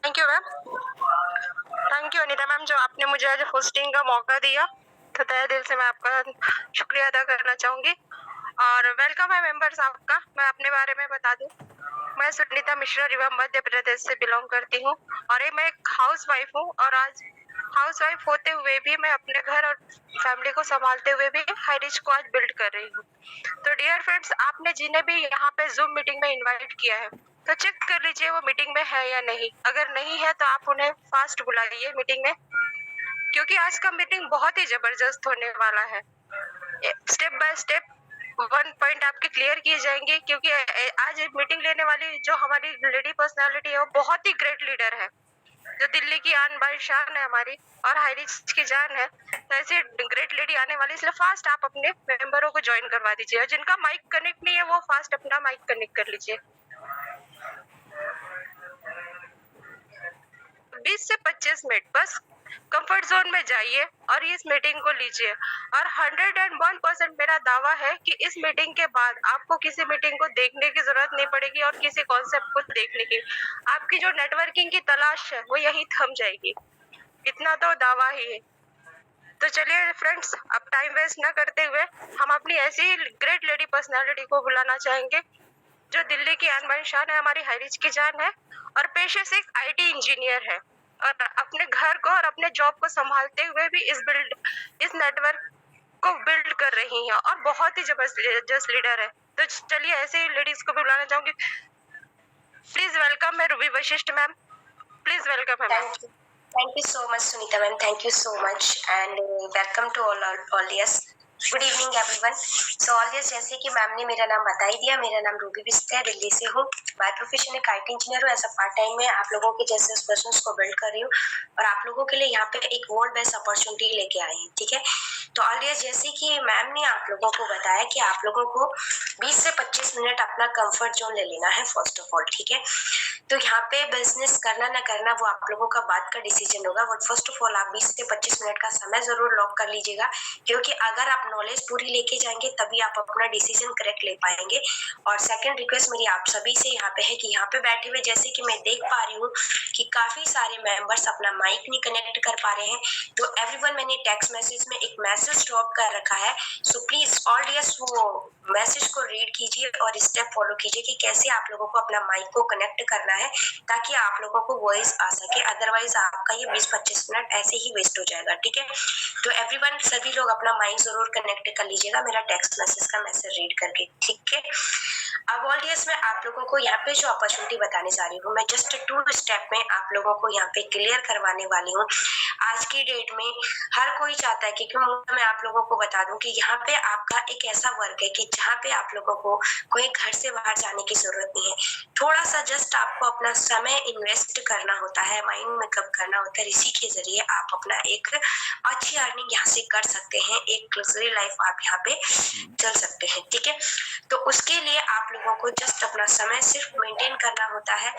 Thank you ma'am. Thank you Anita ma'am, जो आपने मुझे आज होस्टिंग का मौका दिया, तो तहे दिल से मैं आपका शुक्रिया अदा करना चाहूंगी। और वेलकम है मेंबर्स आपका। मैं अपने बारे में बता दूं, मैं सुनीता मिश्रा रीवा मध्य प्रदेश से बिलोंग करती हूँ और मैं एक हाउस वाइफ हूँ। और आज हाउस वाइफ होते हुए भी मैं अपने घर और फैमिली को संभालते हुए भी हाई रिच को आज बिल्ड कर रही हूँ। तो डियर फ्रेंड्स, आपने जिन्हें भी यहाँ पे जूम मीटिंग में इनवाइट किया है, तो चेक कर लीजिए वो मीटिंग में है या नहीं। अगर नहीं है तो आप उन्हें फास्ट बुलाइए मीटिंग में, क्योंकि आज का मीटिंग बहुत ही जबरदस्त होने वाला है। Step by step one point आपके क्लियर किए जाएंगे, क्योंकि आज मीटिंग लेने वाली जो हमारी लेडी पर्सनालिटी है वो बहुत ही ग्रेट लीडर है, जो दिल्ली की आन बान शान है हमारी और हाई रिच की जान है। तो ऐसी ग्रेट लेडी आने वाली, इसलिए फास्ट आप अपने मेंबरों को ज्वाइन करवा दीजिए, और जिनका माइक कनेक्ट नहीं है वो फास्ट अपना माइक कनेक्ट कर लीजिए। 20 से 25 मिनट बस कंफर्ट जोन में जाइए और इस मीटिंग को लीजिए। और 101% मेरा दावा है कि इस मीटिंग के बाद आपको किसी मीटिंग को देखने की जरूरत नहीं पड़ेगी और किसी कॉन्सेप्ट को देखने की। आपकी जो नेटवर्किंग की तलाश है वो यही थम जाएगी, इतना तो दावा ही है। तो चलिए फ्रेंड्स, अब टाइम वेस्ट ना करते हुए हम अपनी ऐसी ग्रेट लेडी पर्सनालिटी को बुलाना चाहेंगे, जो दिल्ली की आन बान शान है, हमारी हाई रिच की जान है और पेशे से एक आईटी इंजीनियर है, और अपने घर को और अपने जॉब को संभालते हुए भी इस नेटवर्क को बिल्ड कर रही है और बहुत ही जबरदस्त लीडर है। तो चलिए ऐसे ही लेडीज को भी बुलाना चाहूंगी। प्लीज वेलकम है Ruby Vashishtha ma'am, please welcome है ma'am. Thank you so much, Sunita ma'am. Thank you so much, and welcome to all audience. Good evening everyone. So ऑलियस, जैसे कि मैम ने मेरा नाम बता ही दिया, मेरा नाम रूबी बिस्ते है, दिल्ली से हूँ। बाय प्रोफेशन एक आईटी इंजीनियर हूँ। ऐसा पार्ट टाइम में आप लोगों के जैसे पर्सन्स को बिल्ड कर रही हूँ और आप लोगों के लिए यहाँ पे एक वर्ल्ड बेस्ट अपॉर्चुनिटी लेके आई हूँ। ठीक है, तो ऑलियस जैसे कि मैम ने आप लोगों को बताया कि आप लोगों को 20 से 25 मिनट अपना कंफर्ट जोन ले लेना है फर्स्ट ऑफ ऑल। ठीक है, तो यहाँ पे बिजनेस करना ना करना वो आप लोगों का बात का डिसीजन होगा, बट फर्स्ट ऑफ ऑल आप 20 से 25 मिनट का समय जरूर लॉक कर लीजिएगा, क्योंकि अगर आप नॉलेज पूरी लेके जाएंगे तभी आप अपना डिसीजन करेक्ट ले पाएंगे। और सेकंड रिक्वेस्ट मेरी आप सभी से यहाँ पे है कि यहाँ पे बैठे हुए जैसे कि मैं देख पा रही हूँ कि काफी सारे मेंबर्स अपना माइक नहीं कनेक्ट कर पा रहे हैं, तो एवरीवन मैंने टेक्स्ट मैसेज में एक मैसेज ड्रॉप कर रखा है। सो प्लीज ऑल डियर्स वो मैसेज को रीड कीजिए और स्टेप फॉलो कीजिए कि कैसे आप लोगों को अपना माइक को कनेक्ट करना है ताकि आप लोगों को वॉइस आ सके, अदरवाइज आपका ये 20-25 मिनट ऐसे ही वेस्ट हो जाएगा। ठीक है, तो एवरीवन सभी लोग अपना माइक जरूर कनेक्ट कर लीजिएगा मेरा टेक्स्ट मैसेज का मैसेज रीड करके। ठीक है, अब ऑडियंस में आप लोगों को यहाँ पे जो अपॉर्चुनिटी बताने जा रही हूँ, मैं जस्ट 2 स्टेप में आप लोगों को यहाँ पे क्लियर करवाने वाली हूँ। आज की डेट में हर कोई चाहता है कि क्यों मैं आप लोगों को बता दूं कि यहाँ पे आपका एक ऐसा वर्क है कि जहाँ पे आप लोगों को कोई घर से बाहर जाने की जरूरत नहीं है। थोड़ा सा जस्ट आपको अपना समय इन्वेस्ट करना होता है, माइंड मेकअप करना होता है, इसी के जरिए आप अपना एक अच्छी अर्निंग यहाँ से कर सकते हैं, एक लग्जरी लाइफ आप यहाँ पे चल सकते हैं। ठीक है, तो उसके लिए आप लोगों को जस्ट अपना समय सिर्फ मेंटेन करना होता है।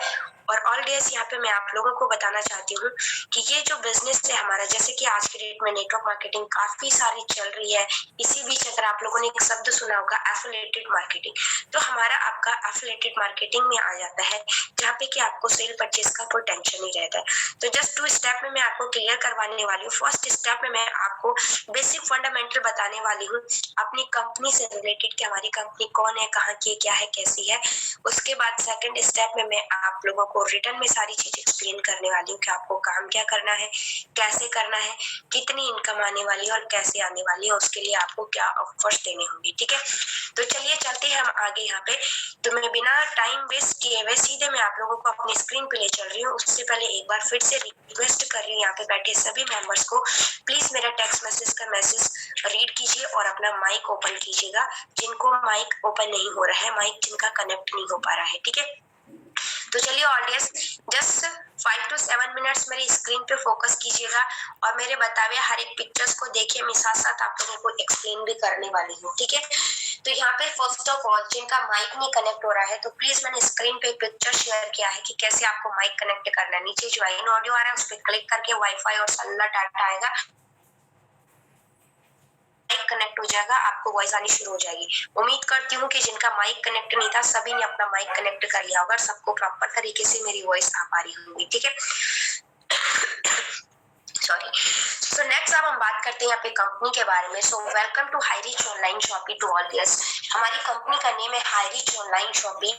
और ऑल डेज यहाँ पे मैं आप लोगों को बताना चाहती हूँ कि ये जो बिजनेस है हमारा, जैसे कि आज के डेट में नेटवर्क मार्केटिंग काफी सारी चल रही है। इसी बीच अगर आप लोगों ने एक शब्द सुना होगा एफिलिएटेड मार्केटिंग, तो हमारा आपका एफिलिएटेड मार्केटिंग में आ जाता है, जहाँ पे कि आपको सेल परचेज का कोई टेंशन नहीं रहता है। तो जस्ट 2 स्टेप में मैं आपको क्लियर करवाने वाली हूँ। फर्स्ट स्टेप में मैं आपको बेसिक फंडामेंटल बताने वाली हूँ अपनी कंपनी से रिलेटेड कि हमारी कंपनी कौन है, कहाँ की, क्या है, कैसी है। उसके बाद सेकंड स्टेप में मैं आप लोगों को रिटर्न में सारी चीज एक्सप्लेन करने वाली हूँ कि आपको काम क्या करना है, कैसे करना है, कितनी इनकम आने वाली है और कैसे आने वाली है, उसके लिए आपको क्या ऑफर्स देने होंगे। ठीक है, तो चलिए चलते हैं हम आगे यहाँ पे। तो मैं बिना टाइम वेस्ट किए हुए सीधे मैं आप लोगों को अपनी स्क्रीन पे ले चल रही हूँ। उससे पहले एक बार फिर से रिक्वेस्ट कर रही हूँ यहाँ पे बैठे सभी मेंबर्स को, प्लीज मेरा टेक्स्ट मैसेज का मैसेज रीड कीजिए और अपना माइक ओपन कीजिएगा। जिनको माइक ओपन नहीं हो रहा है, माइक जिनका कनेक्ट नहीं हो पा रहा है। ठीक है, तो चलिए ऑडियंस जस्ट 5 to 7 मिनट्स मेरी स्क्रीन पे फोकस कीजिएगा और मेरे बताए हर एक पिक्चर्स को देखिए। मैं साथ साथ आप लोगों को एक्सप्लेन भी करने वाली हूँ। ठीक है, तो यहाँ पे फर्स्ट ऑफ ऑल जिनका माइक नहीं कनेक्ट हो रहा है, तो प्लीज मैंने स्क्रीन पे पिक्चर शेयर किया है कि कैसे आपको माइक कनेक्ट करना है। नीचे जो इन ऑडियो आ रहा है उस पर क्लिक करके वाईफाई और सेलुलर डाटा आएगा, कनेक्ट हो जाएगा, आपको वॉइस आनी शुरू हो जाएगी। उम्मीद करती हूँ कि जिनका माइक कनेक्ट नहीं था सभी ने अपना माइक कनेक्ट कर लिया होगा, सबको प्रॉपर तरीके से मेरी वॉइस आ पा रही होगी। ठीक है, सॉरी। सो नेक्स्ट अब हम बात करते हैं यहाँ पे कंपनी के बारे में। So welcome to HiRich online shopping to all dears. हमारी कंपनी का नेम है हाईरिच ऑनलाइन शॉपिंग,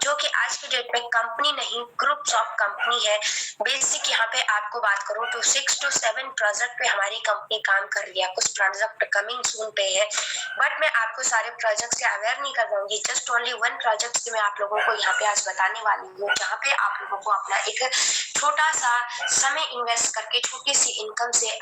जो कि आज के डेट में कंपनी नहीं ग्रुप्स ऑफ कंपनी है। बेसिक यहाँ पे आपको बात करूँ तो 6 to 7 प्रोजेक्ट पे हमारी कंपनी काम कर रही है। कुछ प्रोजेक्ट कमिंग सून पे है, बट मैं आपको सारे प्रोजेक्ट से अवेयर नहीं करवाऊंगी। जस्ट ओनली वन प्रोजेक्ट से मैं आप लोगों को यहाँ पे आज बताने वाली हूँ, जहाँ पे आप लोगों को अपना एक छोटा सा समय इन्वेस्ट करके छोटी सी इनकम से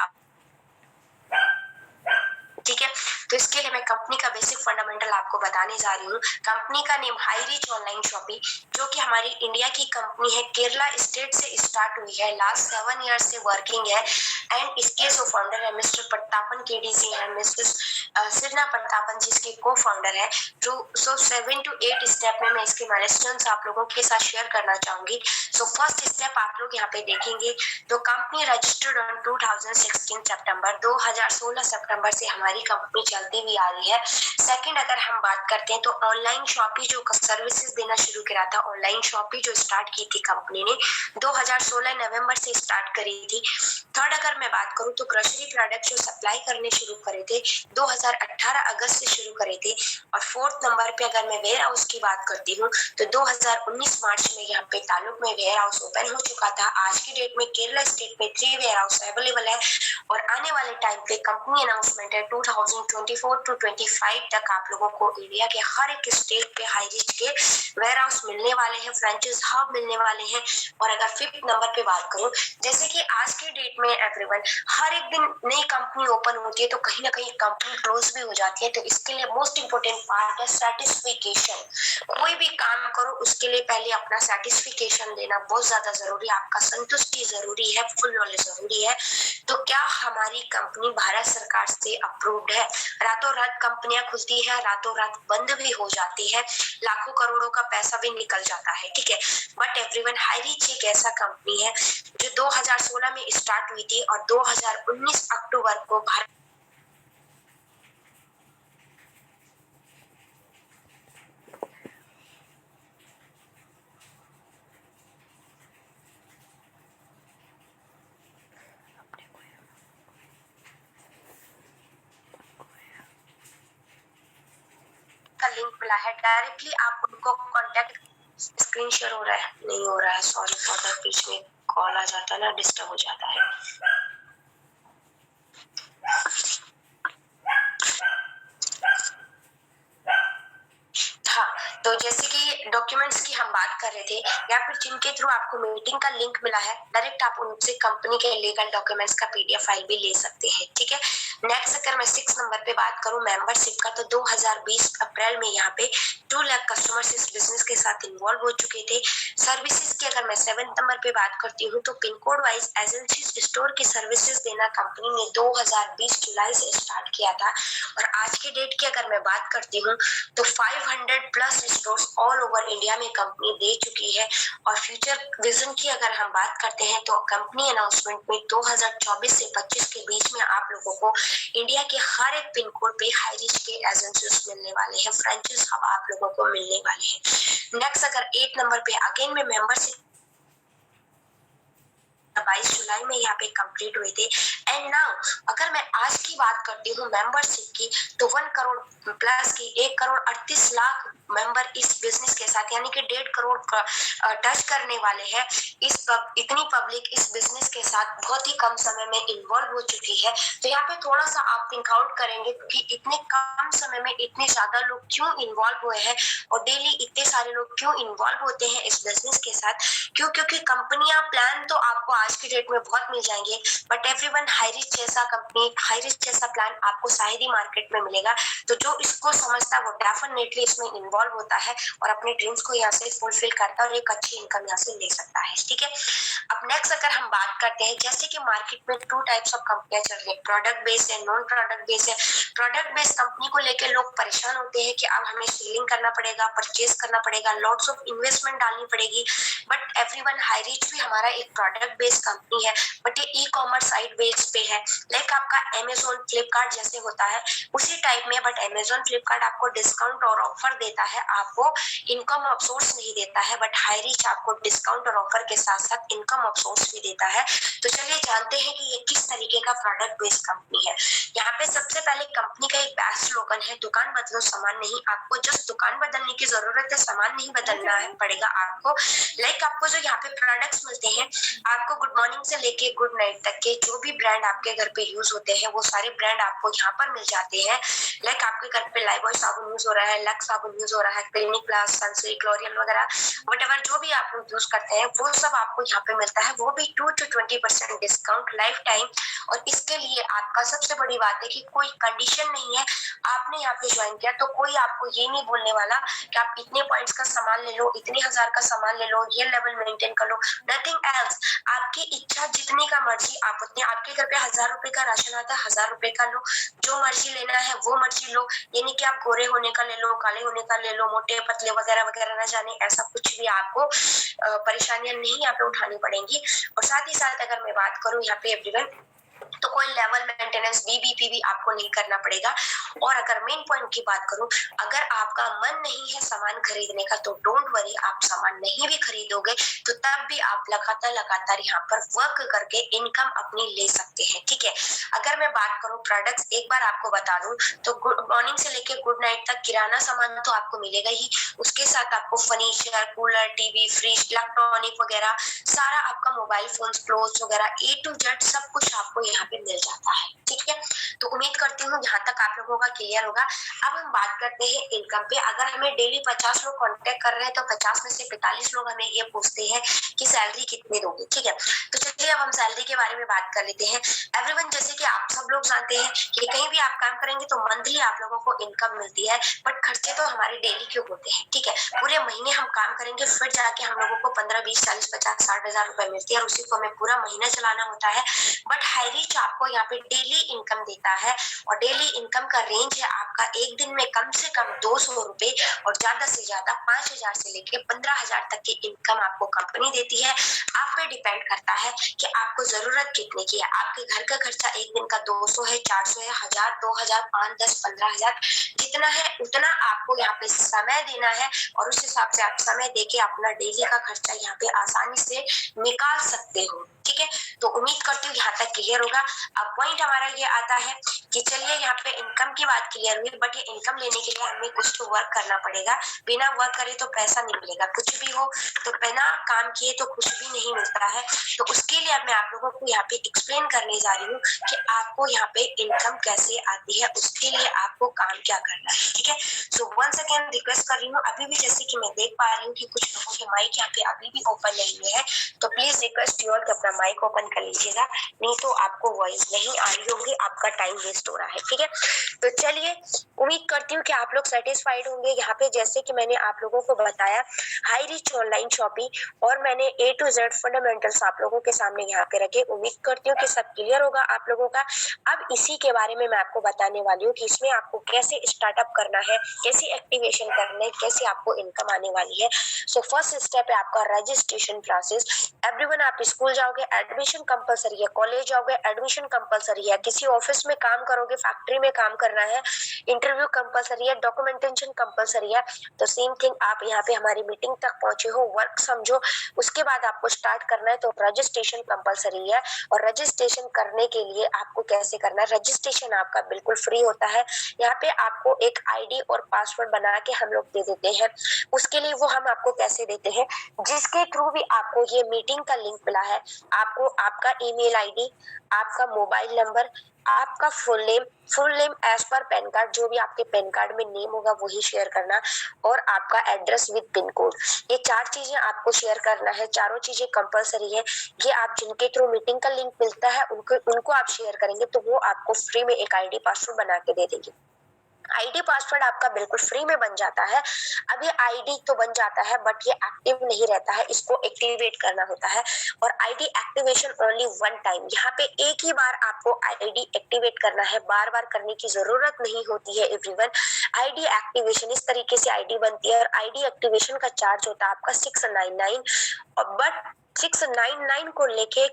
ठीक है। तो इसके लिए मैं कंपनी का बेसिक फंडामेंटल आपको बताने जा रही हूँ। कंपनी का नेम हाईरिच ऑनलाइन शॉपिंग, जो कि हमारी इंडिया की कंपनी है, केरला स्टेट से स्टार्ट हुई है, लास्ट 7 ईयर से वर्किंग है। एंड इसके जो फाउंडर है मिस्टर प्रतापन केडी जी है, मिसेस सिरना प्रतापन जी इसके को फाउंडर है। सो 7 to 8 स्टेप में मैं इसके माइलस्टोन्स आप लोगों के साथ शेयर करना चाहूंगी। सो फर्स्ट स्टेप आप लोग यहाँ पे देखेंगे तो कंपनी रजिस्टर्ड ऑन 2016 सितंबर 2016 सितंबर से हमारी कंपनी चलती हुई आ रही है। सेकंड अगर हम बात करते हैं तो ऑनलाइन शॉपिंग जो सर्विसेज देना शुरू करा था, ऑनलाइन शॉपिंग जो स्टार्ट की थी कंपनी ने 2016 नवंबर से स्टार्ट करी थी। थर्ड अगर मैं बात करूं तो ग्रोसरी प्रोडक्ट जो सप्लाई करने शुरू करे थे 2018 अगस्त से शुरू करे थे। और फोर्थ नंबर पे अगर मैं वेयर हाउस की बात करती हूँ तो 2019 मार्च में यहाँ पे तालुक में वेयर हाउस ओपन हो चुका था। आज की डेट में केरला स्टेट में 3 वेयर हाउस अवेलेबल है और आने वाले टाइम पे कंपनी अनाउंसमेंट है 2024 to 25 तक आप लोगों को इंडिया के हर एक स्टेट पे हाईरिच के वेयर हाउस मिलने वाले हैं, फ्रेंचाइज हब मिलने वाले हैं। और अगर फिफ्थ नंबर पे बात करूं, जैसे कि आज के डेट में एवरीवन हर एक दिन नई कंपनी ओपन होती है तो कहीं ना कहीं कंपनी क्लोज भी हो जाती है। तो इसके लिए मोस्ट इंपोर्टेंट पार्ट है सेटिस्फिकेशन। कोई भी काम करो उसके लिए पहले अपना सेटिस्फिकेशन लेना बहुत ज्यादा जरूरी है, आपका संतुष्टि जरूरी है, फुल नॉलेज जरूरी है। तो क्या हमारी कंपनी भारत सरकार से अप्रूव्ड है? रातों रात कंपनियां खुलती है, रातों रात बंद भी हो जाती है, लाखों करोड़ों का पैसा भी निकल जाता है। ठीक है, बट एवरीवन हाईरिच एक ऐसा कंपनी है जो 2016 में स्टार्ट हुई थी और 2019 अक्टूबर को भारत का लिंक मिला है, डायरेक्टली आप उनको कांटेक्ट। स्क्रीन शेयर हो रहा है? नहीं हो रहा है, सॉरी फॉर दैट। बीच में कॉल आ जाता है ना, डिस्टर्ब हो जाता है। हाँ, तो जैसे कि डॉक्यूमेंट्स की हम बात कर रहे थे या फिर जिनके थ्रू आपको मीटिंग का लिंक मिला है, डायरेक्ट आप उनसे कंपनी के लीगल डॉक्यूमेंट्स का पीडीएफ फाइल भी ले सकते हैं। ठीक है, नेक्स्ट अगर मैं 6 नंबर पे बात करूं मेंबरशिप का, तो 2020 अप्रैल में यहाँ पे 2 लाख कस्टमर्स इस बिजनेस के साथ इन्वॉल्व हो चुके थे। सर्विसेज की अगर मैं 7 नंबर पे बात करती हूँ तो pin code wise agency store की सर्विसेज देना कंपनी ने 2020 जुलाई से स्टार्ट किया था। और आज की डेट की अगर मैं बात करती हूँ तो 500 plus stores all over India में कंपनी दे चुकी है। और फ्यूचर विजन की अगर हम बात करते हैं तो कंपनी अनाउंसमेंट में 2024 से 25 के बीच में आप लोगों को इंडिया के हर एक पिन कोड पे हाईरिच के एजेंसीज मिलने वाले हैं, फ्रेंचाइज हब आप लोगों को मिलने वाले हैं। नेक्स्ट अगर 8 नंबर पे अगेन में मेंबरशिप 22 जुलाई में यहाँ पे कंप्लीट हुए थे। एंड नाउ अगर मैं आज की बात करती हूँ मेंबरशिप की, तो 1 करोड़ प्लस की 1 करोड़ 38 लाख मेंबर इस बिजनेस के साथ, यानी कि 1.5 करोड़ का टच करने वाले हैं। इतनी पब्लिक इस बिजनेस के साथ बहुत ही कम समय में इन्वॉल्व हो चुकी है। तो यहाँ पे थोड़ा सा आप थिंक आउट करेंगे कि इतने कम समय में इतने ज्यादा लोग क्यों इन्वॉल्व हुए हैं और डेली इतने सारे लोग क्यों इन्वॉल्व होते हैं इस बिजनेस के साथ। क्यों? क्योंकि कंपनियां प्लान तो आपको आज की डेट में बहुत मिल जाएंगे, बट एवरीवन हाईरिच जैसा कंपनी, हाईरिच जैसा प्लान आपको शायद ही मार्केट में मिलेगा। तो जो इसको समझता है वो डेफिनेटली इसमें इन्वॉल्व होता है और अपने ड्रीम्स को यहाँ से फुलफिल करता है और एक अच्छी इनकम यहाँ से ले सकता है। ठीक है, अब नेक्स्ट अगर हम बात करते हैं, जैसे कि मार्केट में 2 टाइप्स ऑफ कंपनियां चल रही है, प्रोडक्ट बेस्ड है, नॉन प्रोडक्ट बेस्ड है। प्रोडक्ट बेस्ड कंपनी को लेकर लोग परेशान होते हैं कि अब हमें सेलिंग करना पड़ेगा, परचेज करना पड़ेगा, लॉट्स ऑफ इन्वेस्टमेंट डालनी पड़ेगी। बट एवरीवन, हाईरीच भी हमारा एक प्रोडक्ट बेस्ड कंपनी है, बट ये ई कॉमर्स साइट बेस पे है, लाइक आपका अमेजोन फ्लिपकार्ट जैसे होता है उसी टाइप में। बट अमेजोन फ्लिपकार्ट आपको डिस्काउंट और ऑफर देता है, आपको इनकम ऑफ सोर्स नहीं देता है। बट हाईरीच आपको डिस्काउंट और ऑफर के साथ साथ इनकम ऑफ सोर्स भी देता है। तो चलिए जानते हैं कि ये किस तरीके का प्रोडक्ट बेस्ड कंपनी है। यहाँ पे सबसे पहले कंपनी का एक बेस्ट स्लोगन है, दुकान बदलो सामान नहीं। आपको जस्ट दुकान बदलने की जरूरत है, सामान नहीं बदलना है पड़ेगा आपको। लाइक आपको जो यहाँ पे प्रोडक्ट्स मिलते हैं, आपको गुड मॉर्निंग से लेके गुड नाइट तक के जो भी ब्रांड आपके घर पे यूज होते हैं वो सारे ब्रांड आपको यहाँ पर मिल जाते हैं। लाइक आपके घर पे लाइबॉय साबुन यूज हो रहा है, लक्स साबुन यूज हो रहा है, क्लिनिक प्लस, सनसिल्क, लॉरियल वगैरह वटेवर जो भी आप लोग यूज करते हैं वो सब आपको यहाँ पे मिलता है, वो भी 2 to 20% डिस्काउंट लाइफ टाइम। और इसके लिए आपका सबसे बड़ी बात है कि कोई कंडीशन नहीं है। आपने यहाँ पे ज्वाइन किया तो कोई आपको ये नहीं बोलने वाला कि आप इतने पॉइंट्स का सामान ले लो, इतने हजार का सामान ले लो, ये लेवल मेंटेन कर लो, नथिंग एल्स। आपकी इच्छा जितने का मर्जी आप उतने, आपके घर पे 1000 रुपए का राशन आता है, 1000 रुपए का लो, जो मर्जी लेना है वो मर्जी लो। ये नहीं कि आप गोरे होने का ले लो, काले होने का ले लो, मोटे पतले वगैरह वगैरह ना जाने, ऐसा कुछ भी आपको परेशानियां नहीं यहाँ पे उठानी पड़ेंगी। और साथ ही साथ अगर मैं बात करूँ यहाँ पे एवरीवन, तो कोई लेवल मेंटेनेंस बीबीपी भी आपको नहीं करना पड़ेगा। और अगर मेन पॉइंट की बात करूं, अगर आपका मन नहीं है सामान खरीदने का तो डोंट वरी, आप सामान नहीं भी खरीदोगे तो तब भी आप लगातार यहाँ पर वर्क करके इनकम अपनी ले सकते हैं, ठीक है। अगर मैं बात करूं प्रोडक्ट्स, एक बार आपको बता दूं तो गुड मॉर्निंग से लेके गुड नाइट तक किराना सामान तो आपको मिलेगा ही, उसके साथ आपको furniture, cooler, TV, fridge, electronic वगैरह सारा आपका मोबाइल फोन, क्लोथ्स वगैरह ए टू जेड सब कुछ आपको यहाँ पे मिल जाता है, ठीक है। तो उम्मीद करती हूँ यहाँ तक आप लोगों का क्लियर होगा। अब हम बात करते हैं इनकम पे। अगर हमें डेली 50 लोग कांटेक्ट कर रहे हैं तो 50 में से 45 लोग हमें ये पूछते हैं कि सैलरी कितनी दोगे, ठीक है। तो चलिए अब हम सैलरी के बारे में बात कर लेते हैं। एवरीवन, जैसे कि आप सब लोग जानते हैं कि कहीं भी आप काम करेंगे तो मंथली आप लोगों को इनकम मिलती है, बट खर्चे तो हमारे डेली के होते हैं, ठीक है। पूरे महीने हम काम करेंगे फिर जाके हम लोगों को 15, 20, 40, 50, 60 हजार रुपए मिलती है और उसी को हमें पूरा महीना चलाना होता है। बट हाईरीच आपको यहाँ पे डेली इनकम देता है और डेली इनकम का रेंज है आपका एक दिन में कम से कम 200 रुपए और ज्यादा से ज्यादा 5000 से लेके 15000 तक की इनकम आपको कंपनी देती है। आप पे डिपेंड करता है कि आपको जरूरत कितने की है। आपके घर का खर्चा एक दिन का 200 है, 400 है, 1000, 2000, 5, 10, 15000 जितना है उतना आपको यहाँ पे समय देना है और उस हिसाब से आप समय देके अपना डेली का खर्चा यहाँ पे आसानी से निकाल सकते हो, ठीक है। तो उम्मीद करती हूँ यहाँ तक क्लियर होगा। अब पॉइंट हमारा ये आता है कि चलिए यहाँ पे इनकम की बात क्लियर हुई, बट ये इनकम लेने के लिए हमें कुछ तो वर्क करना पड़ेगा। बिना वर्क करे तो पैसा नहीं मिलेगा, कुछ भी हो तो बिना काम किए तो कुछ भी नहीं मिलता है। तो उसके लिए अब मैं आप लोगों को यहाँ पे एक्सप्लेन करने जा रही हूँ कि आपको यहाँ पे इनकम कैसे आती है, उसके लिए आपको काम क्या करना है, ठीक है। सो वंस अगेन रिक्वेस्ट कर रही हूँ, अभी भी जैसे कि मैं देख पा रही हूँ कि कुछ लोगों के माइक यहाँ पे अभी भी ओपन नहीं हुए हैं, तो प्लीज रिक्वेस्ट यू ऑल कि अपना माइक ओपन कर लीजिएगा, नहीं तो आपको वॉइस नहीं आ रही होगी, आपका टाइम वेस्ट हो रहा है, ठीक है। तो चलिए, उम्मीद करती हूँ कि आप लोग सेटिस्फाइड होंगे। यहाँ पे जैसे कि मैंने आप लोगों को बताया हाई रिच ऑनलाइन शॉपिंग और मैंने A to Z फंडामेंटल्स आप लोगों के सामने यहाँ पे रखे। उम्मीद करती हूँ कि सब क्लियर होगा आप लोगों का। अब इसी के बारे में मैं आपको बताने वाली हूँ कि इसमें आपको कैसे स्टार्टअप करना है, कैसे एक्टिवेशन करना है, कैसे आपको इनकम आने वाली है। सो फर्स्ट स्टेप है आपका रजिस्ट्रेशन प्रोसेस। एवरीवन, आप स्कूल जाओगे एडमिशन कंपलसरी है, कॉलेज जाओगे एडमिशन कंपलसरी है, किसी ऑफिस में काम करोगे, फैक्ट्री में काम करना है, इंटरव्यू कंपलसरी है, डॉक्यूमेंटेशन कंपलसरी है। तो सेम थिंग आप यहाँ पे हमारी मीटिंग तक पहुंचे हो, वर्क समझो, उसके बाद आपको स्टार्ट करना है तो रजिस्ट्रेशन कंपलसरी है। और रजिस्ट्रेशन करने के लिए आपको कैसे करना है, रजिस्ट्रेशन आपका बिल्कुल फ्री होता है। यहाँ पे आपको एक आईडी और पासवर्ड बना के हम लोग दे देते हैं। उसके लिए वो हम आपको कैसे देते हैं, जिसके थ्रू भी आपको ये मीटिंग का लिंक मिला है, आपको आपका ईमेल आईडी, आपका मोबाइल नंबर, आपका full name as per PAN card, जो भी आपके पैन कार्ड में नेम होगा वही शेयर करना, और आपका एड्रेस विद पिन कोड। ये 4 चीजें आपको शेयर करना है, चारों चीजें कंपलसरी है। ये आप जिनके थ्रू मीटिंग का लिंक मिलता है उनको आप शेयर करेंगे तो वो आपको फ्री में एक आईडी पासवर्ड बना के दे देंगे। आईडी पासवर्ड आपका बिल्कुल फ्री में बन जाता है। अब ये आईडी तो बन जाता है बट ये एक्टिव नहीं रहता है, इसको एक्टिवेट करना होता है। और ID activation only one time, यहाँ पे एक ही बार आपको आईडी एक्टिवेट करना है, बार बार करने की जरूरत नहीं होती है एवरीवन। आईडी एक्टिवेशन इस तरीके से आईडी बनती है और आईडी एक्टिवेशन का चार्ज होता है आपका 699। और बट 699 को लेके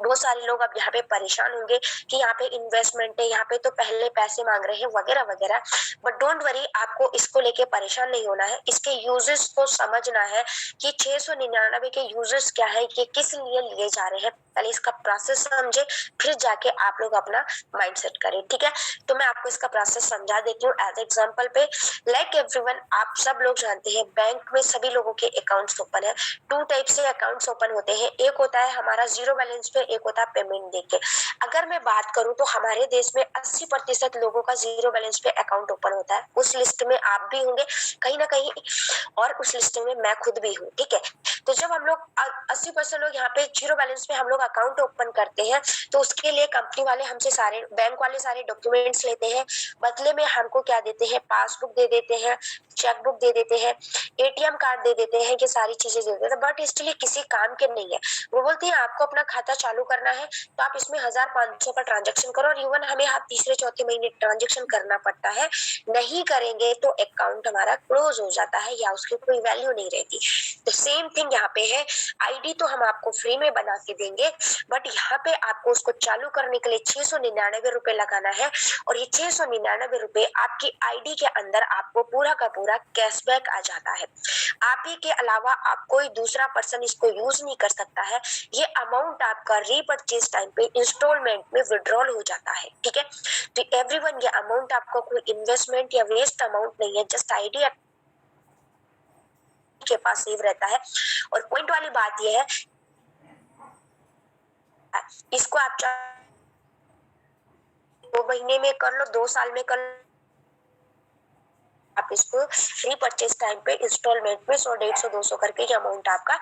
बहुत सारे लोग अब यहाँ पे परेशान होंगे कि यहाँ पे इन्वेस्टमेंट है, यहाँ पे तो पहले पैसे मांग रहे हैं वगैरह वगैरह। बट डोंट वरी, आपको इसको लेके परेशान नहीं होना है। इसके यूजेस को समझना है कि 699 के यूजेस क्या है, ये किस लिए लिए जा रहे हैं। पहले इसका प्रोसेस समझे, फिर जाके आप लोग अपना माइंड सेट करें, ठीक है। तो मैं आपको इसका प्रोसेस समझा देती हूँ एज एग्जाम्पल पे। लाइक एवरीवन, आप सब लोग जानते हैं बैंक में सभी लोगों के अकाउंट्स ओपन है। टू टाइप से अकाउंट्स ओपन होते हैं, एक होता है हमारा जीरो बैलेंस पे, एक होता है पेमेंट देके। अगर मैं बात करूं तो हमारे देश में 80% लोगों का जीरो बैलेंस पे अकाउंट ओपन होता है। उस लिस्ट में आप भी होंगे कहीं ना कहीं, और उस लिस्ट में मैं खुद भी हूँ, ठीक है। तो जब हम लोग 80% लोग यहाँ पे जीरो बैलेंस पे हम लोग अकाउंट ओपन करते हैं, तो उसके लिए कंपनी वाले हमसे सारे, बैंक वाले सारे डॉक्यूमेंट्स लेते हैं। बदले में हमको क्या देते हैं, पासबुक दे देते हैं, चेकबुक दे देते हैं, एटीएम कार्ड दे देते हैं, ये सारी चीजें दे देते हैं। बट इसलिए किसी काम के नहीं है। वो बोलते हैं आपको अपना खाता चालू करना है तो आप इसमें 1500 का ट्रांजेक्शन करो, और इवन हमें हर तीसरे चौथे महीने ट्रांजेक्शन करना पड़ता है। नहीं करेंगे तो अकाउंट हमारा क्लोज हो जाता है या उसकी कोई वैल्यू नहीं रहती। तो सेम थिंग यहाँ पे है। आईडी तो हम आपको फ्री में बना के देंगे, बट यहाँ पे आपको उसको चालू करने के लिए 699 रुपए लगाना है। और ये 699 रुपए आपकी आईडी के अंदर आपको पूरा का पूरा कैशबैक आ जाता है। आप ही के अलावा आप कोई दूसरा पर्सन इसको यूज नहीं कर सकता है। ये अमाउंट आपका रीपरचेज टाइम पे इंस्टॉलमेंट में विड्रॉल हो जाता है, ठीक है। तो एवरीवन, ये अमाउंट आपको कोई इन्वेस्टमेंट या वेस्ट अमाउंट नहीं है, जस्ट आईडी के पास सेव रहता है। और पॉइंट वाली बात यह है, इसको आप 2 महीने में कर लो, 2 साल में कर लो, आप इसको रीपरचेज टाइम पे इंस्टॉलमेंट में 100, 150, 200 करके ये अमाउंट आपका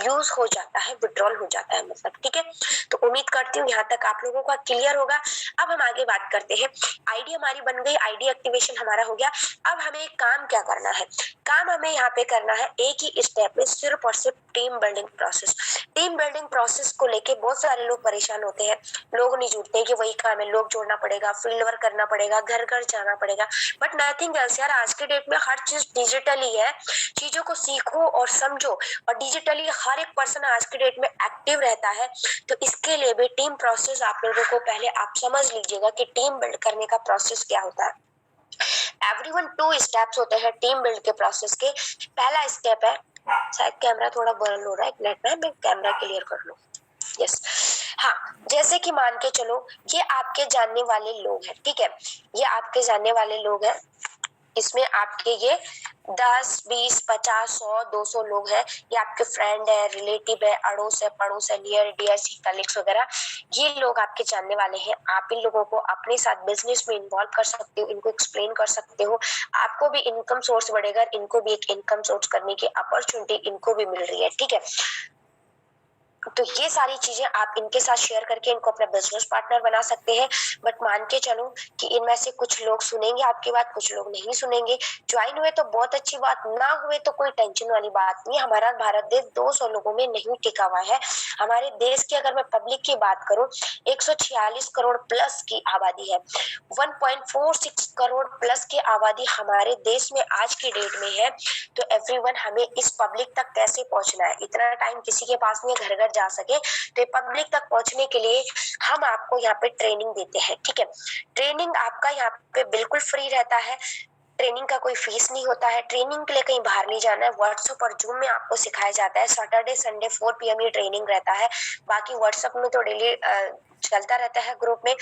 यूज हो जाता है, विड्रॉल हो जाता है मतलब, ठीक है। तो उम्मीद करती हूँ यहाँ तक आप लोगों का क्लियर होगा। अब हम आगे बात करते हैं। आईडी हमारी बन गई, आईडी एक्टिवेशन हमारा हो गया। अब हमें काम क्या करना है? काम हमें यहाँ पे करना है एक ही स्टेप में, सिर्फ और सिर्फ team building process. Team building process को लेके बहुत सारे लोग परेशान होते हैं। लोग नहीं जुड़ते हैं कि वही काम है, लोग जोड़ना पड़ेगा, फील्ड वर्क करना पड़ेगा, घर घर जाना पड़ेगा। बट नथिंग एल्स यार, आज के डेट में हर चीज डिजिटली है। चीजों को सीखो और समझो, और डिजिटली हर एक पर्सन आज के डेट में एक्टिव रहता है। तो इसके लिए भी टीम प्रोसेस आप लोगों को पहले आप समझ लीजिएगा कि टीम बिल्ड करने का प्रोसेस क्या होता है। एवरीवन, 2 स्टेप्स होते हैं टीम बिल्ड के प्रोसेस के। पहला स्टेप है, शायद कैमरा थोड़ा बर्न हो रहा है, एक मिनट में मैं कैमरा क्लियर कर लूं। यस, हाँ, जैसे कि मान के चलो ये आपके जानने वाले लोग हैं, ठीक है। ये आपके जानने वाले लोग हैं, इसमें आपके ये 10, 20, 50, 100, 200 लोग हैं। ये आपके फ्रेंड है, रिलेटिव है, अड़ोस है, पड़ोस है, नियर डियर कलीग्स वगैरह, ये लोग आपके जानने वाले हैं। आप इन लोगों को अपने साथ बिजनेस में इन्वॉल्व कर सकते हो, इनको एक्सप्लेन कर सकते हो। आपको भी इनकम सोर्स बढ़ेगा, इनको भी एक इनकम सोर्स करने की अपॉर्चुनिटी इनको भी मिल रही है, ठीक है। तो ये सारी चीजें आप इनके साथ शेयर करके इनको अपना बिजनेस पार्टनर बना सकते हैं। बट मान के चलो कि इनमें से कुछ लोग सुनेंगे आपकी बात, कुछ लोग नहीं सुनेंगे। ज्वाइन हुए तो बहुत अच्छी बात, ना हुए तो कोई टेंशन वाली बात नहीं। हमारा भारत देश 200 लोगों में नहीं टिका हुआ है। हमारे देश की अगर मैं पब्लिक की बात करूं, 146 करोड़ प्लस की आबादी है। 1.46 करोड़ प्लस की आबादी हमारे देश में आज की डेट में है। तो एवरीवन, हमें इस पब्लिक तक कैसे पहुंचना है? इतना टाइम किसी के पास नहीं है घर घर जा सके। तो पब्लिक तक पहुंचने के लिए हम आपको यहाँ पे ट्रेनिंग देते हैं, ठीक है। ट्रेनिंग आपका यहाँ पे बिल्कुल फ्री रहता है। ट्रेनिंग का कोई फीस नहीं होता है। ट्रेनिंग के लिए कहीं बाहर नहीं जाना है। व्हाट्सएप और जूम में आपको सिखाया जाता है। सैटरडे संडे 4 PM ये ट्रेनिंग रहता है। बाकी व्हाट्सएप में तो डेली चलता रहता है ग्रुप में।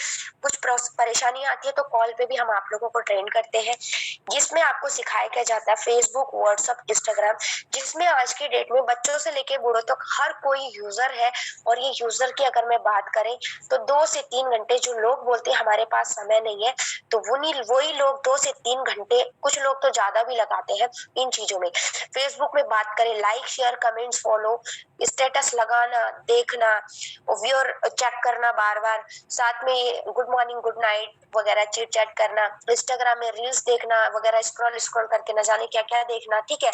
कुछ परेशानी आती है तो कॉल पे भी हम आप लोगों को ट्रेन करते हैं, जिसमें आपको सिखाया क्या जाता है फेसबुक, व्हाट्सएप, इंस्टाग्राम, जिसमें आज के डेट में बच्चों से लेके बूढ़ों तक हर कोई यूजर है। और ये यूजर की अगर मैं बात करें तो 2 से 3 घंटे, जो लोग बोलते हैं हमारे पास समय नहीं है, तो वही लोग 2 से 3 घंटे, कुछ लोग तो ज्यादा भी लगाते हैं इन चीजों में। फेसबुक में बात करें, like, share, comments, follow, status लगाना, देखना, व्यूअर चेक करना बार बार बार साथ में गुड मॉर्निंग गुड नाइट वगैरह चिट चैट करना, इंस्टाग्राम में रील्स देखना वगैरह, स्क्रॉल स्क्रॉल करके न जाने क्या क्या देखना, ठीक है।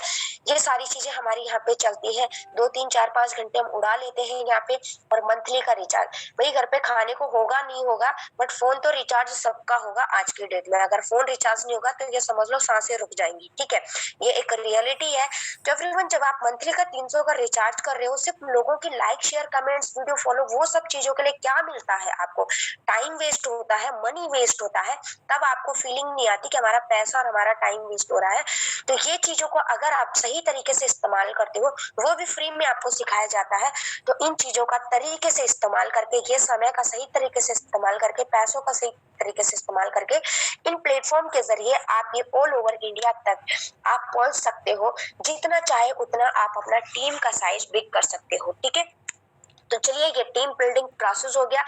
ये सारी चीजें हमारी यहाँ पे चलती है। 2 3 4 5 घंटे हम उड़ा लेते हैं यहाँ पे। और मंथली का रिचार्ज, भाई घर पे खाने को होगा नहीं होगा, बट फोन तो रिचार्ज सबका होगा आज की डेट में। अगर फोन रिचार्ज नहीं होगा तो ये समझ लो सांसें रुक जाएंगी, ठीक है। ये एक रियलिटी है। तो एवरीवन, जब आप मंथली का 300 का रिचार्ज कर रहे हो, सिर्फ लोगों की like share comments video follow वो सब चीजों के लिए क्या मिलता है आपको? टाइम वेस्ट होता है, मनी वेस्ट होता है। तब आपको फीलिंग नहीं आती कि हमारा पैसा और हमारा टाइम वेस्ट हो रहा है। तो ये चीजों को अगर आप सही तरीके से इस्तेमाल करते हो, वो भी फ्री में आपको सिखाया जाता है। तो इन चीजों का तरीके से इस्तेमाल करके, ये समय का सही तरीके से इस्तेमाल करके, पैसों का सही तरीके से इस्तेमाल करके, इन प्लेटफॉर्म के जरिए आप ये ऑल ओवर इंडिया तक आप पहुंच सकते हो। जितना चाहे उतना आप अपना टीम का साइज बिग कर सकते हो, ठीक है। तो चलिए, ये टीम बिल्डिंग प्रोसेस हो गया।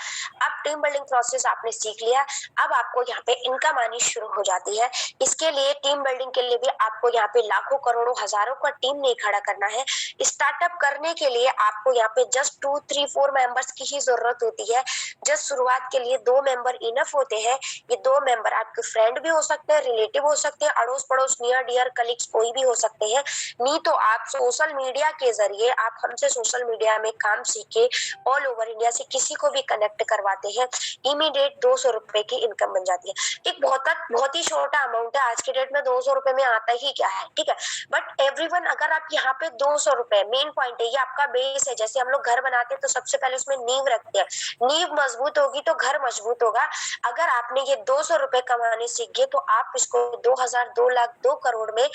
अब टीम बिल्डिंग प्रोसेस आपने सीख लिया, अब आपको यहाँ पे इनकम आनी शुरू हो जाती है। इसके लिए, टीम बिल्डिंग के लिए भी आपको यहाँ पे लाखों करोड़ों हजारों का टीम नहीं खड़ा करना है। स्टार्टअप करने के लिए आपको यहाँ पे जस्ट 2 3 4 मेंबर्स की ही जरूरत होती है। जस्ट शुरुआत के लिए 2 मेंबर इनफ होते हैं। ये 2 मेंबर आपके फ्रेंड भी हो सकते हैं, रिलेटिव हो सकते हैं, अड़ोस पड़ोस, नियर डियर कलीग्स कोई भी हो सकते हैं। नहीं तो आप सोशल मीडिया के जरिए, आप हमसे सोशल मीडिया में काम सीखे ऑल ओवर इंडिया से किसी को भी कनेक्ट करवाते हैं, इमीडिएट 200 रुपए की इनकम बन जाती है। एक बहुत ही छोटा अमाउंट है, आज के डेट में 200 रुपए में आता ही क्या है, ठीक है। बट एवरीवन, अगर आप यहाँ पे 200 रुपए, मेन पॉइंट है, ये आपका बेस है। जैसे हम लोग घर बनाते हैं तो सबसे पहले उसमें नींव रखते हैं। नींव मजबूत होगी तो घर मजबूत होगा। अगर आपने ये 200 रुपए कमाने सीख गए तो आप इसको 2000 2 लाख 2 करोड़ में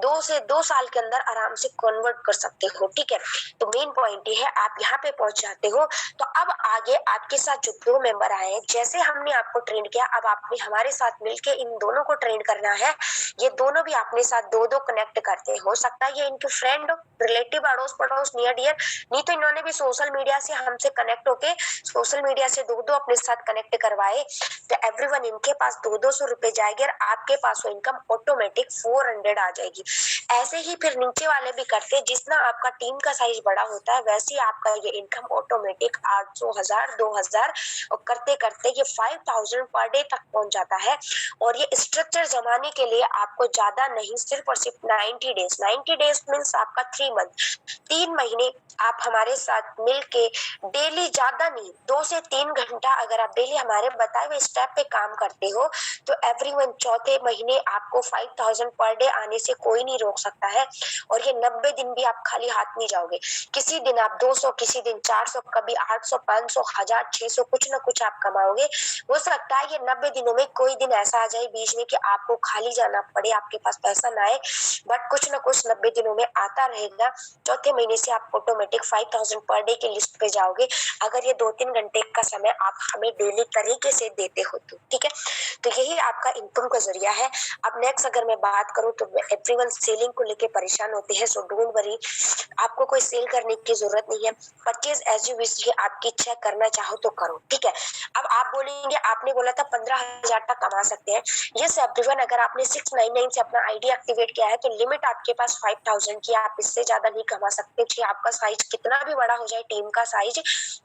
2 से 2 साल के अंदर आराम से कन्वर्ट कर सकते हो, ठीक है। तो मेन पॉइंट ये है, आप यहाँ पे पहुंच जाते हो। तो अब आगे आपके साथ जो 2 मेंबर आए हैं, जैसे हमने आपको ट्रेन किया, अब आपने हमारे साथ मिलके इन दोनों को ट्रेन करना है। ये दोनों भी अपने साथ 2 2 कनेक्ट करते हैं। हो सकता है ये इनके फ्रेंड हो, रिलेटिव, अड़ोस पड़ोस, नियर डियर, नहीं तो इन्होंने भी सोशल मीडिया से हमसे कनेक्ट होके सोशल मीडिया से 2 2 अपने साथ कनेक्ट करवाए। तो एवरीवन, इनके पास 200 रुपए जाएंगे और आपके पास वो इनकम ऑटोमेटिक 400 आ जाएगी। ऐसे ही फिर नीचे वाले भी करते हैं। जितना आपका टीम का साइज बड़ा होता है, वैसे ही आपका ये इनकम ऑटोमेटिक 800 1000 2000 और करते करते ये 5000 पर डे तक पहुंच जाता है। और ये स्ट्रक्चर जमाने के लिए आपको ज्यादा नहीं, सिर्फ और सिर्फ 90 डेज मीन्स आपका 3 मंथ, 3 महीने आप हमारे साथ मिलके डेली, ज्यादा नहीं, 2 से 3 घंटा अगर आप डेली हमारे बताए हुए स्टेप पे काम करते हो, तो एवरीवन, चौथे महीने आपको 5000 पर डे आने से कोई नहीं रोक सकता है। और ये 90 दिन भी आप खाली हाथ नहीं जाओगे। किसी दिन आप 200, किसी दिन 400, कभी 800 500 1000 600 कुछ ना कुछ आप कमाओगे। हो सकता है ये 90 दिनों में कोई दिन ऐसा आ जाए बीच में कि आपको खाली जाना पड़े, आपके पास पैसा ना आए, बट कुछ ना कुछ 90 दिनों में आता रहेगा। चौथे महीने से आप ऑटोमेटिक 5000 पर डे के लिस्ट पे जाओगे, अगर ये 2 3 घंटे का समय आप हमें डेली तरीके से देते हो तो, ठीक है। तो यही आपका इनकम का जरिया है। अब नेक्स्ट अगर मैं बात करूं तो एवरीवन सेलिंग को लेके परेशान होते हैं, सो डोंट वरी, आपको कोई सेल करने की जरूरत नहीं है। परचेज एज यू विश, ये आपकी इच्छा, करना चाहो तो करो, ठीक है। अब आप बोलेंगे, आपने बोला था 15000 तक कमा सकते हैं। यस एवरीवन, अगर आपने 699 से अपना आईडी एक्टिवेट किया है तो लिमिट आपके पास 5000 की, आप इससे ज्यादा नहीं कमा सकते। चाहे आपका साइज कितना भी बड़ा हो जाए, टीम का साइज,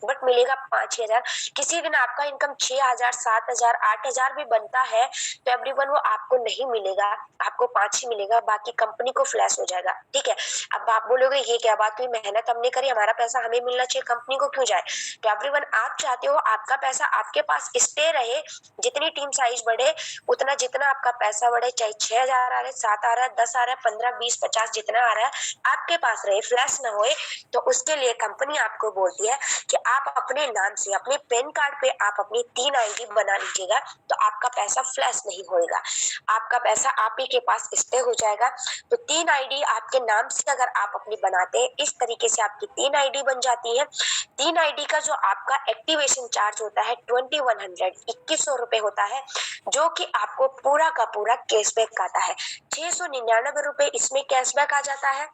बट मिलेगा 5000। किसी दिन आपका इनकम 6000 7000 8000 भी बनता है तो एवरीवन वो आपको नहीं मिलेगा, आपको 5 ही मिलेगा, बाकी कंपनी को फ्लैश हो जाएगा, ठीक है। अब आप बोलोगे ये क्या बात हुई, मेहनत हमने करी, हमारा पैसा हमें मिलना चाहिए, कंपनी को क्यों जाए? तो एवरीवन, आप चाहते हो आपका पैसा आपके पास स्टे रहे, जितनी टीम साइज बढ़े उतना, जितना आपका पैसा बढ़े, चाहे 6000 आ रहा है, 7 आ रहा है, 10 आ रहा है, 15 20 50 जितना आ रहा है, आपके पास रहे, फ्लैश ना होए। तो उसके लिए कंपनी आपको बोलती है कि आप अपने नाम से, अपने पेन कार्ड पे आप अपनी 3 आईडी बना लीजिएगा, तो आपका पैसा फ्लैश नहीं होएगा, आपका पैसा आप ही के पास स्टे हो जाएगा। तो 3 आईडी आपके नाम से अगर आप अपनी बनाते हैं, इस तरीके से आपकी 3 आईडी बन जाती है। 3 आईडी का जो आपका एक्टिवेशन चार्ज होता है 2100 2100 रुपए होता है, जो कि आपको पूरा का पूरा कैशबैक आता है। 699 रुपए इसमें कैशबैक आ जाता है।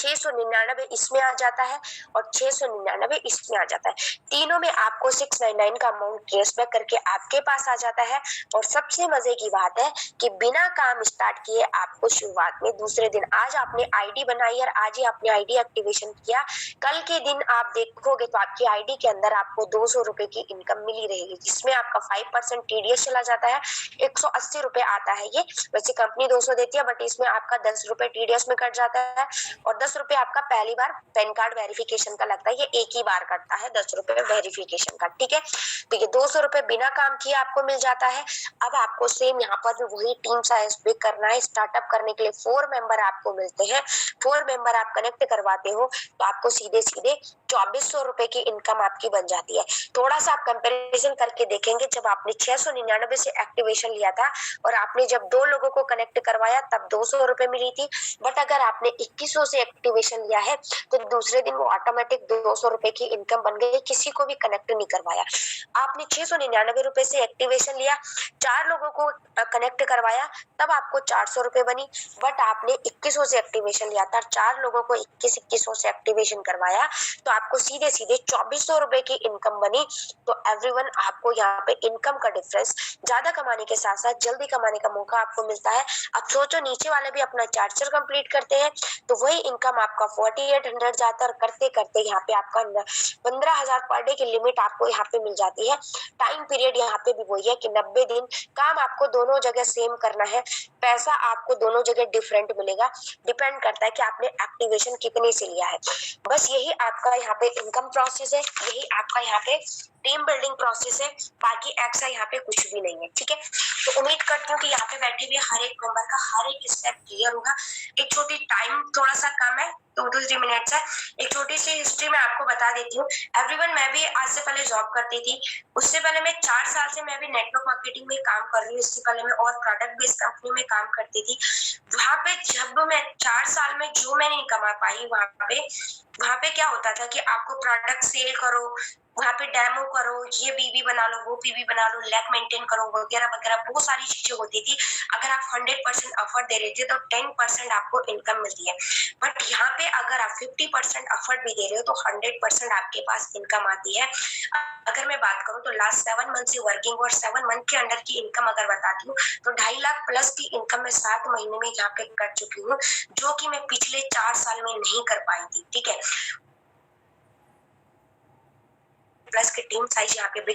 699 इसमें आ जाता है और 699 इसमें आ जाता है। तीनों में आपको 699 का अमाउंट कैशबैक करके आपके पास आ जाता है। और सबसे मजे की बात है कि बिना काम स्टार्ट किए आपको शुरुआत में दूसरे दिन, आज आपने आईडी बनाई और आज ही आपने आईडी एक्टिवेशन किया, कल के दिन आप देखोगे तो आपकी आईडी के अंदर आपको 200 रुपए की इनकम मिली रहेगी, जिसमें आपका 5% टीडीएस चला जाता है। 180 रुपए आता है ये, वैसे कंपनी 200 देती है बट इसमें आपका 10 रुपए टीडीएस में कट जाता है और 10 रुपए आपका पहली बार पैन कार्ड वेरिफिकेशन का लगता है, ये एक ही बार कटता है 10 रुपए वेरिफिकेशन का, ठीक है। तो ये 200 रुपए बिना काम किए आपको मिल जाता है। अब आपको सेम यहाँ पर भी वही टीम साइज भी करना है। स्टार्टअप करने के लिए 4 मेंबर आपको मिलते हैं, 4 मेंबर आप कनेक्ट करवाते हो तो आपको सीधे सीधे 2400 रुपए की इनकम आपकी बन जाती है। थोड़ा सा आप कंपैरिजन करके देखेंगे, जब आपने 699 से एक्टिवेशन लिया था और आपने जब 2 लोगों को कनेक्ट करवाया तब 200 रुपए मिली थी, बट अगर आपने 2100 से एक्टिवेशन लिया है तो दूसरे दिन वो ऑटोमेटिक 200 रुपए की इनकम बन गई, किसी को भी कनेक्ट नहीं करवाया। आपने 699 रुपए से एक्टिवेशन लिया, 4 लोगों को कनेक्ट करवाया तब आपको 400 रुपए बनी, बट आपने 2100 से एक्टिवेशन लिया था, 4 लोगों को 2100 से एक्टिवेशन करवाया तो आपको सीधे सीधे 2400 रुपए की इनकम बनी। तो एवरीवन, आपको यहाँ पे इनकम का डिफरेंस, ज्यादा कमाने के साथ साथ जल्दी कमाने का मौका आपको मिलता है। अब सोचो नीचे वाले भी अपना चार्जर कंप्लीट करते हैं तो वही इनकम आपका 4800 जाता है और करते करते यहाँ पे आपका 15,000 पर डे की लिमिट आपको यहाँ पे मिल जाती है। टाइम पीरियड यहाँ पे भी वही है कि 90 दिन, काम आपको दोनों जगह सेम करना है, पैसा आपको दोनों जगह डिफरेंट मिलेगा, डिपेंड करता है कि आपने एक्टिवेशन कितने से लिया है। बस यही आपका यहाँ पे इनकम प्रोसेस है, यही आपका यहाँ पे टीम बिल्डिंग प्रोसेस है, बाकी एक्स्ट्रा यहाँ पे कुछ भी नहीं है, ठीक है। तो उम्मीद करती हूँ कि यहाँ पे बैठे हुए हर एक मेंबर का हर एक स्टेप क्लियर होगा। एक छोटी, टाइम थोड़ा सा कम है, 2-3 मिनट है, एक छोटी सी हिस्ट्री मैं आपको बता देती हूँ। एवरीवन, मैं भी आज से पहले जॉब करती थी, उससे पहले मैं 4 साल से मैं भी नेटवर्क मार्केटिंग में काम कर रही हूँ, इससे पहले मैं और प्रोडक्ट बेस्ड कंपनी में काम करती थी। वहां पे जब मैं 4 साल में जो मैं नहीं कमा पाई, वहां पे क्या होता था कि आपको प्रोडक्ट सेल करो, वहां पे डेमो करो, ये बीबी बना लो, वो बीबी बना लो, लैब मेंटेन करो, वगैरह वगैरह बहुत सारी चीजें होती थी। अगर आप 100% एफर्ट दे रहे थे तो 10% आपको इनकम मिलती है, बट यहाँ पे अगर आप 50% एफर्ट भी दे रहे हो तो 100% आपके पास इनकम आती है। अगर मैं बात करूँ तो लास्ट 7 मंथ से वर्किंग और 7 मंथ के अंडर की इनकम अगर बताती हूँ तो 2.5 लाख प्लस की इनकम मैं 7 महीने में यहाँ पे कर चुकी हूँ, जो कि मैं पिछले 4 साल में नहीं कर पाई थी, ठीक है। प्लस की टीम साइज यहाँ पे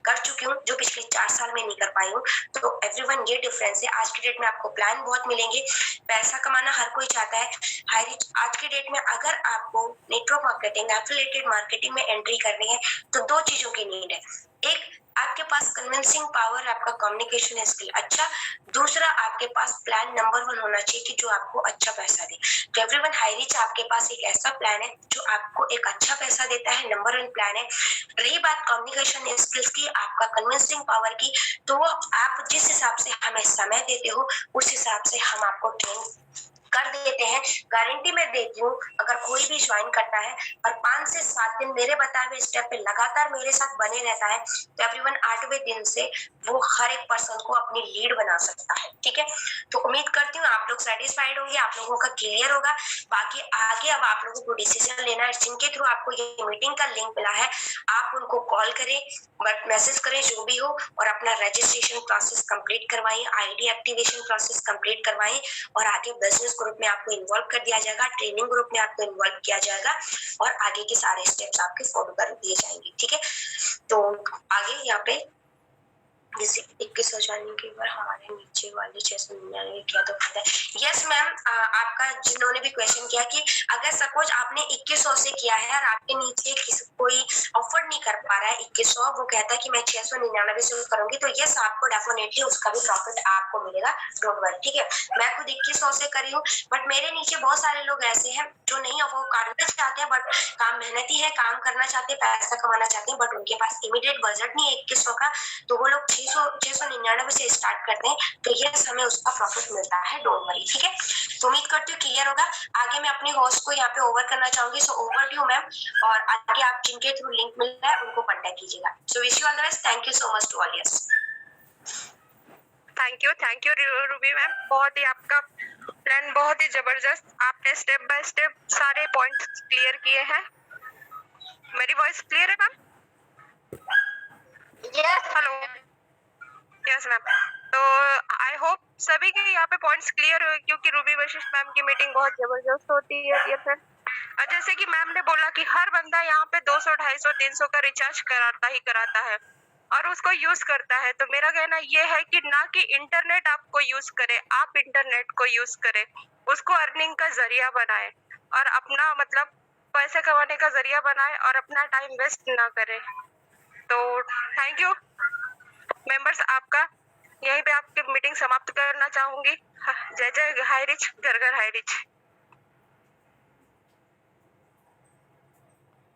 कर चुकी हूँ, जो पिछले 4 साल में नहीं कर पाई हूँ। तो एवरीवन, ये डिफरेंस है। आज की डेट में आपको प्लान बहुत मिलेंगे, पैसा कमाना हर कोई चाहता है, हाई रिच। आज की डेट में अगर आपको नेटवर्क मार्केटिंग, एफिलिएटेड मार्केटिंग में एंट्री करनी है तो 2 चीजों की नीड है। एक, आपके पास कन्विंसिंग पावर, आपका कम्युनिकेशन स्किल अच्छा, दूसरा आपके पास प्लान नंबर 1 होना चाहिए कि जो आपको अच्छा पैसा दे। तो एवरीवन, हाई रिच आपके पास एक ऐसा प्लान है जो आपको एक अच्छा पैसा देता है, नंबर 1 प्लान है। रही बात कम्युनिकेशन स्किल्स की, आपका कन्विंसिंग पावर की, तो वो आप जिस हिसाब से हमें समय देते हो उस हिसाब से हम आपको ट्रेन कर देते हैं। गारंटी मैं देती हूँ, अगर कोई भी ज्वाइन करता है और 5 से 7 दिन मेरे बताए हुए स्टेप पे लगातार मेरे साथ बने रहता है तो एवरीवन 8वें दिन से वो हर एक पर्सन को अपनी लीड बना सकता है, ठीक है। तो उम्मीद करती हूँ आप लोग सेटिस्फाइड होंगे, आप लोगों का क्लियर होगा। बाकी आगे अब आप लोगों को डिसीजन लेना है, जिनके थ्रू आपको ये मीटिंग का लिंक मिला है आप उनको कॉल करें, बट मैसेज करें, जो भी हो, और अपना रजिस्ट्रेशन प्रोसेस कंप्लीट करवाएं, आईडी एक्टिवेशन प्रोसेस कंप्लीट करवाएं और आगे बिजनेस ग्रुप में आपको इन्वॉल्व कर दिया जाएगा, ट्रेनिंग ग्रुप में आपको इन्वॉल्व किया जाएगा और आगे के सारे स्टेप्स आपके फॉलो कर दिए जाएंगे, ठीक है। तो आगे यहाँ पे जैसे 2100 जाने के बाद हमारे नीचे वाले 699 क्या तो फायदा है। यस मैम, आपका जिन्होंने भी क्वेश्चन किया कि अगर सपोज आपने 2100 से किया है और आपके नीचे कोई अफोर्ड नहीं कर पा रहा है 2100, वो कहता है कि मैं 699 से करूंगी, तो यस आपको डेफिनेटली उसका भी प्रॉफिट आपको मिलेगा, डोंट वरी, ठीक है। मैं खुद 2100 से करी हूँ, बट मेरे नीचे बहुत सारे लोग ऐसे हैं जो नहीं वो करना चाहते हैं, बट काम मेहनती है, काम करना चाहते हैं, पैसा कमाना चाहते हैं, बट उनके पास इमीडिएट बजट नहीं है 2100 का, तो वो लोग 699 से स्टार्ट करते हैं, तो ये हमें उसका प्रॉफिट मिलता है, डोंट वरी, ठीक है। तो उम्मीद करती हूँ क्लियर होगा। आगे मैं अपने होस्ट को यहाँ पे ओवर करना चाहूंगी, so over to you ma'am, और आगे आप जिनके थ्रू लिंक मिल रहा है उनको कांटेक्ट कीजिएगा। So wish you all the best, thank you so much to all yes. Thank you Ruby ma'am, बहुत ही आपका प्लान बहुत ही जबरदस्त, आपने स्टेप बाय स्टेप सारे पॉइंट्स क्लियर किए हैं। मेरी वॉइस क्लियर है मैम? हेलो। Yes ma'am. तो आई होप सभी के यहाँ पे पॉइंट्स क्लियर हुए, क्योंकि रूबी वशिष्ठ मैम की मीटिंग बहुत जबरदस्त होती है डियर फ्रेंड। जैसे कि मैम ने बोला कि हर बंदा यहाँ पे 200, 250, 300 का रिचार्ज कराता है और उसको यूज करता है। तो मेरा कहना ये है कि ना कि इंटरनेट आपको यूज करे, आप इंटरनेट को यूज करें, उसको अर्निंग का जरिया बनाए और अपना मतलब पैसे कमाने का जरिया बनाए और अपना टाइम वेस्ट ना करें। तो थैंक यू मेंबर्स, आपका यहीं पे आपकी मीटिंग समाप्त करना चाहूंगी। जय जय हाई रिच, घर घर हाई रिच।